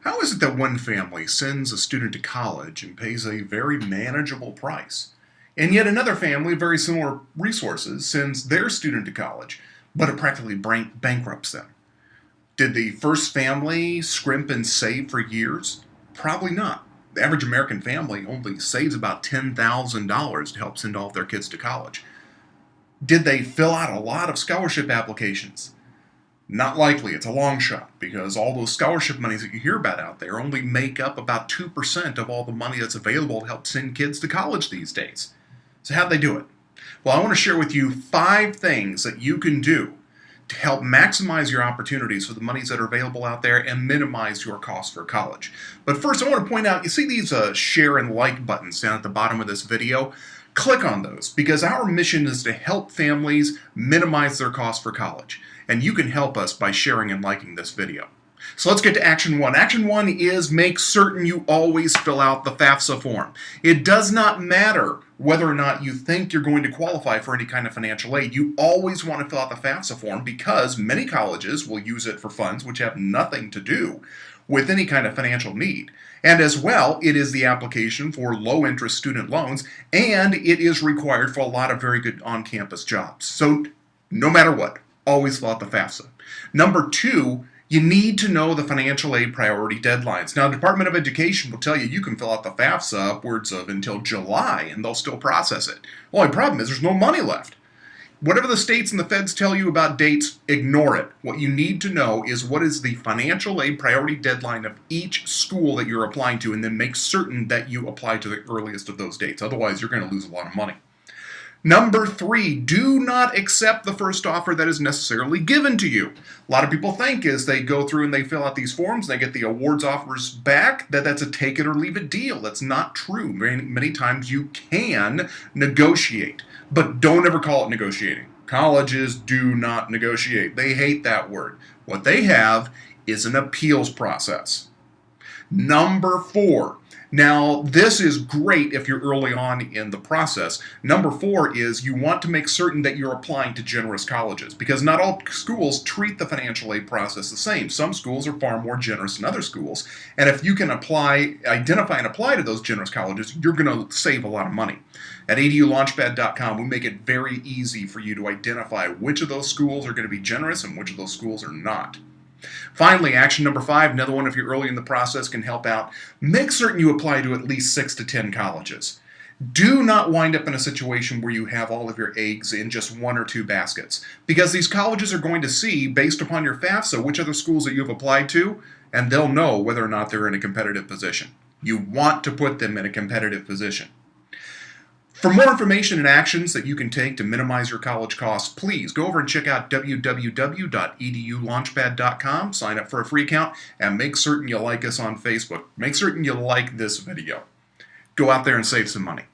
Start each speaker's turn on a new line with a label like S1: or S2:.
S1: How is it that one family sends a student to college and pays a very manageable price, and yet another family, very similar resources, sends their student to college, but it practically bankrupts them? Did the first family scrimp and save for years? Probably not. The average American family only saves about $10,000 to help send all of their kids to college. Did they fill out a lot of scholarship applications? Not likely. It's a long shot because all those scholarship monies that you hear about out there only make up about 2% of all the money that's available to help send kids to college these days. So how'd they do it? Well, I want to share with you 5 things that you can do to help maximize your opportunities for the monies that are available out there and minimize your cost for college. But first, I want to point out, you see these share and like buttons down at the bottom of this video? Click on those because our mission is to help families minimize their cost for college. And you can help us by sharing and liking this video. So let's get to action 1. Action 1 is make certain you always fill out the FAFSA form. It does not matter whether or not you think you're going to qualify for any kind of financial aid. You always want to fill out the FAFSA form because many colleges will use it for funds which have nothing to do with any kind of financial need. And as well, it is the application for low-interest student loans, and it is required for a lot of very good on-campus jobs. So no matter what, always fill out the FAFSA. Number 2, you need to know the financial aid priority deadlines. Now, the Department of Education will tell you you can fill out the FAFSA upwards of until July, and they'll still process it. The only problem is there's no money left. Whatever the states and the feds tell you about dates, ignore it. What you need to know is what is the financial aid priority deadline of each school that you're applying to, and then make certain that you apply to the earliest of those dates. Otherwise, you're going to lose a lot of money. Number 3, do not accept the first offer that is necessarily given to you. A lot of people think as they go through and they fill out these forms and they get the awards offers back that that's a take it or leave it deal. That's not true. Many times you can negotiate, but don't ever call it negotiating. Colleges do not negotiate. They hate that word. What they have is an appeals process. Number 4. Now, this is great if you're early on in the process. Number 4 is you want to make certain that you're applying to generous colleges because not all schools treat the financial aid process the same. Some schools are far more generous than other schools, and if you can identify and apply to those generous colleges, you're going to save a lot of money. At edulaunchpad.com, we make it very easy for you to identify which of those schools are going to be generous and which of those schools are not. Finally, action number 5, another one if you're early in the process can help out. Make certain you apply to at least 6 to 10 colleges. Do not wind up in a situation where you have all of your eggs in just 1 or 2 baskets, because these colleges are going to see, based upon your FAFSA, which other schools that you've applied to, and they'll know whether or not they're in a competitive position. You want to put them in a competitive position. For more information and actions that you can take to minimize your college costs, please go over and check out www.edulaunchpad.com, sign up for a free account, and make certain you like us on Facebook. Make certain you like this video. Go out there and save some money.